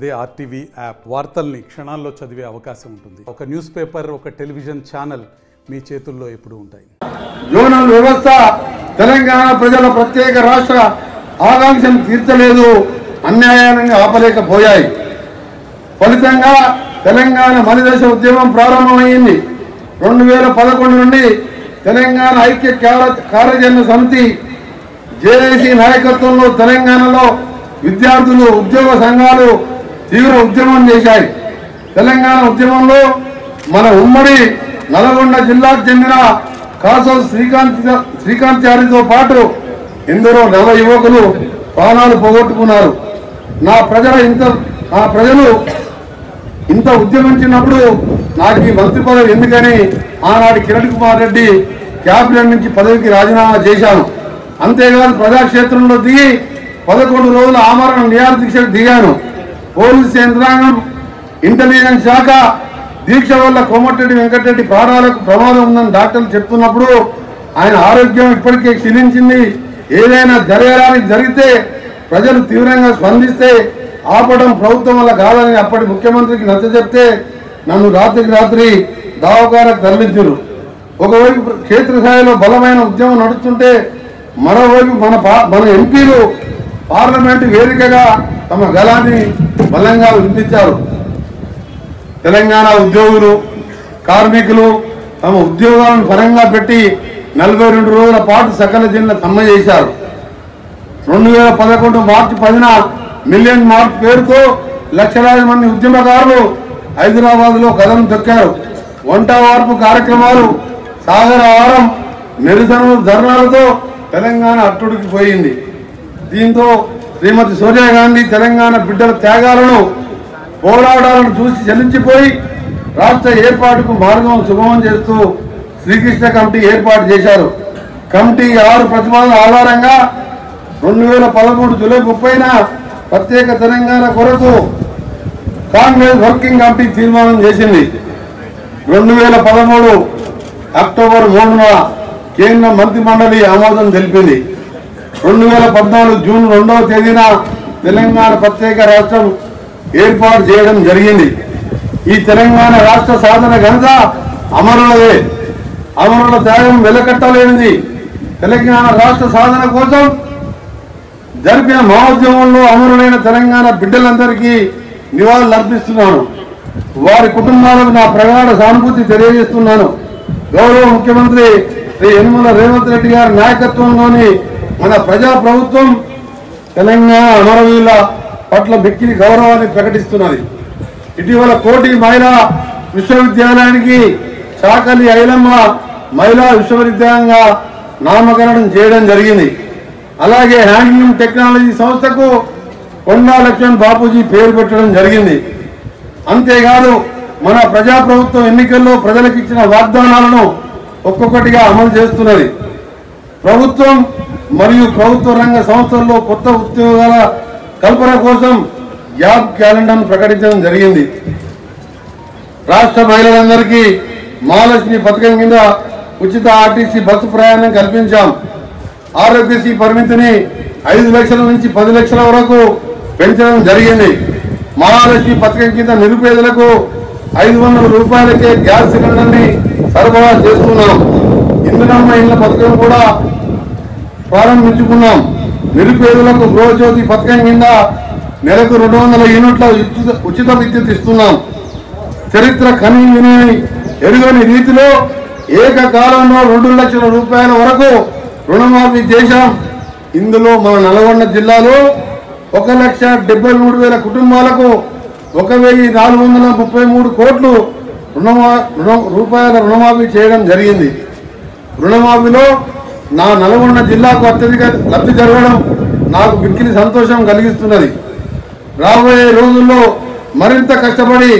అదే RTV app వార్తల్ని క్షణాల్లో చదివే అవకాశం ఉంటుంది. ఒక న్యూస్ పేపర్, ఒక టెలివిజన్ ఛానల్ మీ చేతుల్లో ఎప్పుడూ ఉంటాయి. జోనల్ వ్యవస్థ తెలంగాణ ప్రజల ప్రత్యేక రాష్ట్ర ఆకాంక్షను తీర్చలేదు, అన్యాయంగా ఆపలేకపోయాయి. ఫలితంగా తెలంగాణ మలిదశ ఉద్యమం ప్రారంభమైంది. 2011 నుండి తెలంగాణ ఐక్య కార్యాచరణ సమితి జేఏసీ నాయకత్వంలో తెలంగాణలో విద్యార్థులు, ఉద్యోగ సంఘాలు తీవ్ర ఉద్యమం చేశాయి. తెలంగాణ ఉద్యమంలో మన ఉమ్మడి నల్గొండ జిల్లాకు చెందిన కాసల్ శ్రీకాంత్ పాటు ఎందరో నవ యువకులు ప్రాణాలు పోగొట్టుకున్నారు. నా ప్రజలు ఇంత ఉద్యమించినప్పుడు నాకు ఈ మంత్రి పదవి ఎందుకని ఆనాటి కిరణ్ కుమార్ రెడ్డి క్యాబినెట్ నుంచి పదవికి రాజీనామా చేశాను. అంతేకాదు ప్రజాక్షేత్రంలో దిగి 11 రోజుల ఆమరణ నిరాహార దీక్షకు దిగాను. పోలీసు యంత్రాంగం, ఇంటెలిజెన్స్ శాఖ దీక్ష వల్ల కోమటిరెడ్డి వెంకటరెడ్డి ప్రాణాలకు ప్రమాదం ఉందని డాక్టర్లు చెప్తున్నప్పుడు ఆయన ఆరోగ్యం ఇప్పటికే క్షీణించింది. ఏదైనా జరిగితే ప్రజలు తీవ్రంగా స్పందిస్తే ఆపడం ప్రభుత్వం వల్ల కాదని అప్పటి ముఖ్యమంత్రికి నచ్చచెప్తే నన్ను రాత్రికి రాత్రి దవాఖానకు తరలించారు. ఒకవైపు క్షేత్రస్థాయిలో బలమైన ఉద్యమం నడుస్తుంటే మరోవైపు మన ఎంపీలు పార్లమెంటు వేదికగా తమ గళాన్ని బలంగా వినిపించారు. తెలంగాణ ఉద్యోగులు, కార్మికులు తమ ఉద్యోగాలను పరంగా పెట్టి 42 రోజుల పాటు సకల జిల్లా సమ్మె చేశారు. 2011 మార్చి 10న మిలియన్ మార్చ్ పేరుతో లక్షలాది మంది ఉద్యమకారులు హైదరాబాద్లో కదం తొక్కారు. వంట వార్పు కార్యక్రమాలు, సాగర వారం, నిరసనలు, ధర్నాలతో తెలంగాణ అట్టుడికి పోయింది. దీంతో శ్రీమతి సోనియా గాంధీ తెలంగాణ బిడ్డల త్యాగాలను, పోరాటాలను చూసి చలించిపోయి రాష్ట్ర ఏర్పాటుకు మార్గం సుగమం చేస్తూ శ్రీకృష్ణ కమిటీ ఏర్పాటు చేశారు. కమిటీ 6 ప్రతిపాదనల ఆధారంగా 2013 జూలై 30న ప్రత్యేక తెలంగాణ కొరకు కాంగ్రెస్ వర్కింగ్ కమిటీ తీర్మానం చేసింది. 2013 అక్టోబర్ 3న కేంద్ర మంత్రి మండలి ఆమోదం తెలిపింది. 2014 జూన్ 2వ తేదీన తెలంగాణ ప్రత్యేక రాష్ట్రం ఏర్పాటు చేయడం జరిగింది. ఈ తెలంగాణ రాష్ట్ర సాధన ఘనత అమరులదే. అమరుల త్యాగం వెలకట్టలేనిది. తెలంగాణ రాష్ట్ర సాధన కోసం జరిపిన మహోద్యమంలో అమరులైన తెలంగాణ బిడ్డలందరికీ నివాళులు అర్పిస్తున్నాను. వారి కుటుంబాలకు నా ప్రగాఢ సానుభూతి తెలియజేస్తున్నాను. గౌరవ ముఖ్యమంత్రి శ్రీ యనమల రేవంత్ రెడ్డి గారి నాయకత్వంలోని మన ప్రజా ప్రభుత్వం తెలంగాణ అమరవీరుల పట్ల మిక్కిలి గౌరవాన్ని ప్రకటిస్తున్నది. ఇటీవల కోటి మహిళా విశ్వవిద్యాలయానికి చాకలి ఐలమ్మ మహిళా విశ్వవిద్యాలయంగా నామకరణం చేయడం జరిగింది. అలాగే హ్యాండ్లూమ్ టెక్నాలజీ సంస్థకు కొండా లక్ష్మణ్ బాపూజీ పేరు పెట్టడం జరిగింది. అంతేకాదు మన ప్రజాప్రభుత్వం ఎన్నికల్లో ప్రజలకు ఇచ్చిన వాగ్దానాలను ఒక్కొక్కటిగా అమలు చేస్తున్నది. ప్రభుత్వం మరియు ప్రభుత్వ రంగ సంస్థల్లో కొత్త ఉద్యోగాల కల్పన కోసం జాబ్ క్యాలెండర్ను ప్రకటించడం జరిగింది. రాష్ట్ర మహిళలందరికీ మహాలక్ష్మి పథకం కింద ఉచిత ఆర్టీసీ బస్సు ప్రయాణం కల్పించాం. ఆరోగ్యశ్రీ పరిమితిని 5 లక్షల నుంచి 10 లక్షల వరకు పెంచడం జరిగింది. మహాలక్ష్మి పథకం కింద నిరుపేదలకు 500 రూపాయలకే గ్యాస్ సిలిండర్ని సరఫరా చేస్తున్నాం. ఇందిరమ్మ ఇళ్ల పథకం కూడా ప్రారంభించుకున్నాం. నిరుపేదలకు గృహజ్యోతి పథకం కింద నెలకు 200 యూనిట్ల ఉచిత విద్యుత్ ఇస్తున్నాం. చరిత్ర కని విని ఎరుగని రీతిలో ఏకకాలంలో 2 లక్షల రూపాయల వరకు రుణమాఫీ చేశాం. ఇందులో మన నల్గొండ జిల్లాలో 1,73,000 కుటుంబాలకు 1,433 కోట్లు రూపాయల రుణమాఫీ చేయడం జరిగింది. రుణమాఫీలో నా నల్గొండ జిల్లాకు అత్యధిక లబ్ధి జరగడం నాకు మిక్కిలి సంతోషం కలిగిస్తున్నది. రాబోయే రోజుల్లో మరింత కష్టపడి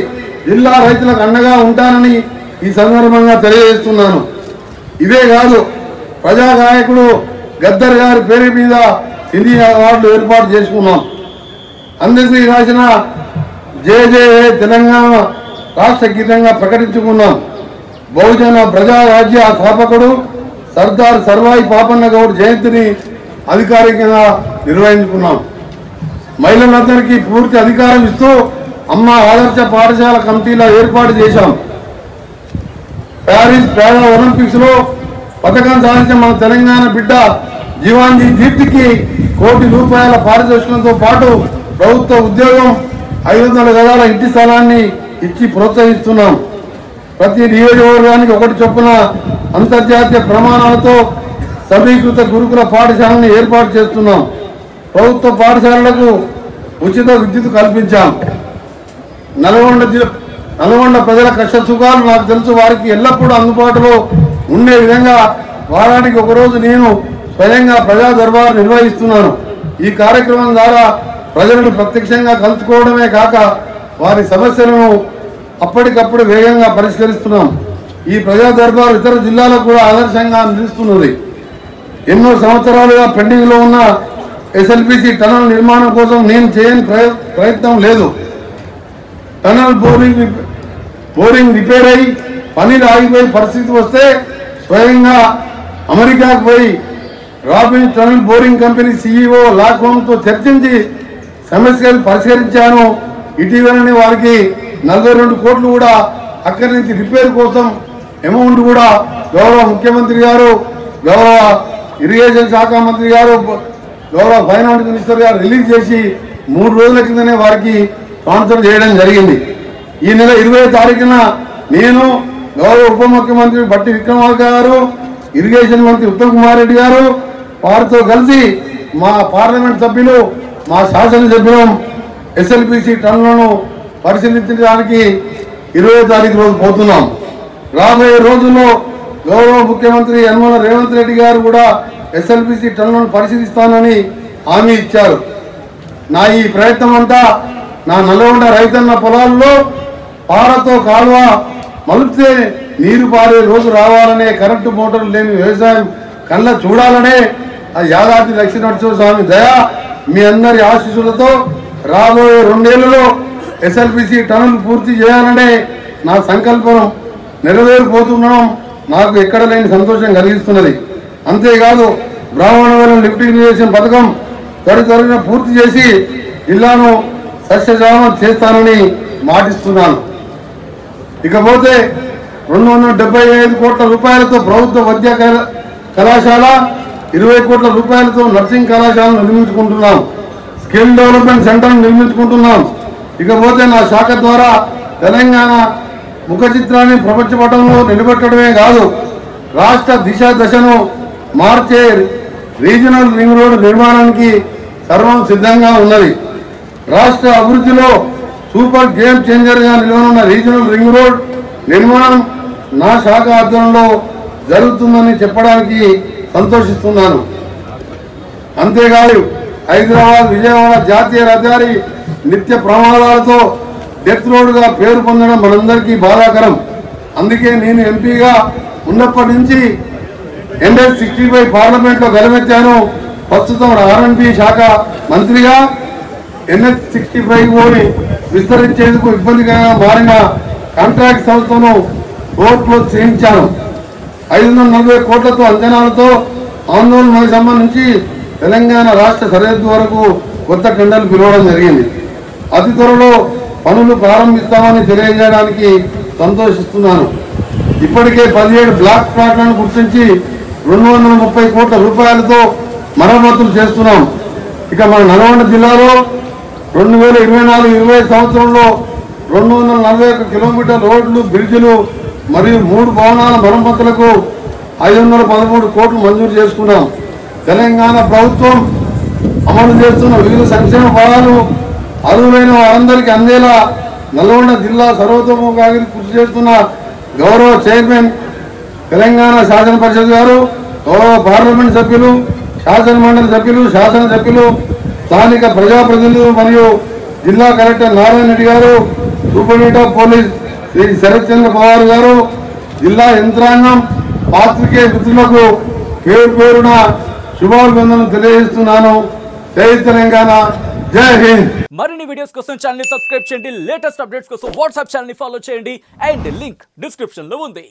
జిల్లా రైతులకు అండగా ఉంటానని ఈ సందర్భంగా తెలియజేస్తున్నాను. ఇదే కాదు, ప్రజాగాయకుడు గద్దర్ గారి పేరు మీద హిందీ అవార్డులు ఏర్పాటు చేసుకున్నాం. అందశ్రీ రాసిన జయ జయ తెలంగాణ రాష్ట్ర గీతంగా ప్రకటించుకున్నాం. బహుజన ప్రజారాజ్య స్థాపకుడు సర్దార్ సర్వాయి పాపన్న గౌడ్ జయంతిని అధికారికంగా నిర్వహించుకున్నాం. మహిళలందరికీ పూర్తి అధికారం ఇస్తూ అమ్మ ఆదర్శ పాఠశాల కమిటీల ఏర్పాటు చేశాం. ప్యారిస్ పారా ఒలింపిక్స్ లో పథకం సాధించిన మన తెలంగాణ బిడ్డ జీవాంజీ దీప్తికి ₹1 కోటి పారితోషికంతో పాటు ప్రభుత్వ ఉద్యోగం 500 గజాల ఇంటి స్థలాన్ని ఇచ్చి ప్రోత్సహిస్తున్నాం. ప్రతి నియోజకవర్గానికి ఒకటి చొప్పున అంతర్జాతీయ ప్రమాణాలతో సమీకృత గురుకుల పాఠశాలను ఏర్పాటు చేస్తున్నాం. ప్రభుత్వ పాఠశాలలకు ఉచిత విద్యుత్ కల్పించాం. నల్గొండ ప్రజల కష్ట సుఖాలు నాకు తెలుసు. వారికి ఎల్లప్పుడూ అందుబాటులో ఉండే విధంగా వారానికి ఒకరోజు నేను స్వయంగా ప్రజా దర్బార్ నిర్వహిస్తున్నాను. ఈ కార్యక్రమం ద్వారా ప్రజలను ప్రత్యక్షంగా కలుసుకోవడమే కాక వారి సమస్యలను అప్పటికప్పుడు వేగంగా పరిష్కరిస్తున్నాం. ఈ ప్రజా దర్బార్ ఇతర జిల్లాలకు కూడా ఆదర్శంగా నిలుస్తున్నది. ఎన్నో సంవత్సరాలుగా పెండింగ్ లో ఉన్న ఎస్ఎల్బిసి టనల్ నిర్మాణం కోసం నేను చేయని ప్రయత్నం లేదు. టనల్ బోరింగ్ రిపేర్ అయి పనులు ఆగిపోయి పరిస్థితి వస్తే స్వయంగా అమెరికాకు పోయి robin tunnel boring company CEO లాక్హోమ్తో చర్చించి సమస్యలు పరిష్కరించాను. ఇటీవలనే వారికి 42 కోట్లు కూడా అక్కడి నుంచి రిపేర్ కోసం అమౌంట్ కూడా గౌరవ ముఖ్యమంత్రి గారు, గౌరవ ఇరిగేషన్ శాఖ మంత్రి గారు, గౌరవ ఫైనాన్స్ మినిస్టర్ గారు రిలీజ్ చేసి 3 రోజుల కిందనే వారికి స్పాన్సర్ చేయడం జరిగింది. ఈ నెల 20వ తారీఖున నేను గౌరవ ఉప ముఖ్యమంత్రి బట్టి విక్రమార్క గారు, ఇరిగేషన్ మంత్రి ఉత్తమ్ కుమార్ రెడ్డి గారు వారితో కలిసి మా పార్లమెంట్ సభ్యులు, మా శాసనసభ్యులు ఎస్ఎల్బిసి టన్నులను పరిశీలించడానికి 20వ తారీఖు రోజు పోతున్నాం. రాబోయే రోజుల్లో గౌరవ ముఖ్యమంత్రి యనమల రేవంత్ రెడ్డి గారు కూడా ఎస్ఎల్బిసి టన్నులను పరిశీలిస్తానని హామీ ఇచ్చారు. నా ఈ ప్రయత్నం అంతా నా నల్గొండ రైతన్న పొలాల్లో పారతో కాలువ మలిపితే నీరు పారే రోజు రావాలనే, కరెంటు మోటార్లు లేని వ్యవసాయం కళ్ళ చూడాలనే ఆ యాదాద్రి లక్ష్మీనరసింహ స్వామి దయ మీ అందరి ఆశీస్సులతో రాబోయే 2 ఏళ్లలో ఎస్ఎల్బిసి టన్నులు పూర్తి చేయాలనే నా సంకల్పం నెరవేరిపోతుండడం నాకు ఎక్కడ లేని సంతోషం కలిగిస్తున్నది. అంతేకాదు బ్రాహ్మణవరం లిఫ్ట్ ఇరిగేషన్ పథకం త్వరిత పూర్తి చేసి జిల్లాను సస్యశ్యామలం చేస్తానని మాటిస్తున్నాను. ఇకపోతే 275 కోట్ల రూపాయలతో ప్రభుత్వ వైద్య కళాశాల, 20 కోట్ల రూపాయలతో నర్సింగ్ కళాశాలను నిర్మించుకుంటున్నాం. స్కిల్ డెవలప్మెంట్ సెంటర్ను నిర్మించుకుంటున్నాం. ఇకపోతే నా శాఖ ద్వారా తెలంగాణ ముఖ చిత్రాన్ని ప్రపంచ పటంలో నిలబెట్టడమే కాదు, రాష్ట్ర దశను మార్చే రీజనల్ రింగ్ రోడ్ నిర్మాణానికి సర్వం సిద్ధంగా ఉన్నది. రాష్ట్ర అభివృద్ధిలో సూపర్ గేమ్ చేంజర్గా నిలవనున్న రీజనల్ రింగ్ రోడ్ నిర్మాణం నా శాఖ ఆధ్వర్యంలో జరుగుతుందని చెప్పడానికి సంతోషిస్తున్నాను. అంతేకాదు హైదరాబాద్ విజయవాడ జాతీయ రహదారి నిత్య ప్రమాదాలతో డెత్ రోడ్గా పేరు పొందడం మనందరికీ బాధాకరం. అందుకే నేను ఎంపీగా ఉన్నప్పటి నుంచి NH-65 పార్లమెంట్లో గలమెత్తాను. ప్రస్తుతం R&B శాఖ మంత్రిగా NH-65ని విస్తరించేందుకు ఇబ్బందిగా మారిన కాంట్రాక్ట్ సంస్థను కోర్టులో చేయించాను. 540 కోట్లతో అంచనాలతో ఆందోళనకు సంబంధించి తెలంగాణ రాష్ట్ర సరిహద్దు వరకు కొత్త టెండర్లు పిలవడం జరిగింది. అతి త్వరలో పనులు ప్రారంభిస్తామని తెలియజేయడానికి సంతోషిస్తున్నాను. ఇప్పటికే 17 బ్లాక్ ప్లాట్లను గుర్తించి 230 కోట్ల రూపాయలతో మరమ్మతులు చేస్తున్నాం. ఇక మన నల్గొండ జిల్లాలో 2024-25 సంవత్సరంలో 241 కిలోమీటర్ల రోడ్లు, బ్రిడ్జిలు మరియు 3 భవనాల మరమ్మతులకు 513 కోట్లు మంజూరు చేసుకున్నాం. తెలంగాణ ప్రభుత్వం అమలు చేస్తున్న వివిధ సంక్షేమ పథకాలు అర్హులైన వారందరికీ అందేలా నల్గొండ జిల్లా సర్వతోముఖాభివృద్ధికి కృషి చేస్తున్న గౌరవ చైర్మన్ తెలంగాణ శాసన పరిషత్ గారు, గౌరవ పార్లమెంట్ సభ్యులు, శాసన మండలి సభ్యులు, శాసనసభ్యులు, స్థానిక ప్రజాప్రతినిధులు మరియు జిల్లా కలెక్టర్ నారాయణ రెడ్డి గారు, superintendent of police Shri Sharath Chandra Pawar గారు, జిల్లా యంత్రాంగం, పాత్రికేయ మిత్రులకు పేరు పేరున శుభాభినందనలు తెలియజేస్తున్నాను. జై తెలంగాణ, జై హింద్. మరిన్ని వీడియోస్ కోసం ఛానల్ ని సబ్స్క్రైబ్ చేయండి. లేటెస్ట్ అప్డేట్స్ కోసం వాట్సాప్ ఛానల్ ని ఫాలో చేయండి. అండ్ లింక్ డిస్క్రిప్షన్ లో ఉంది.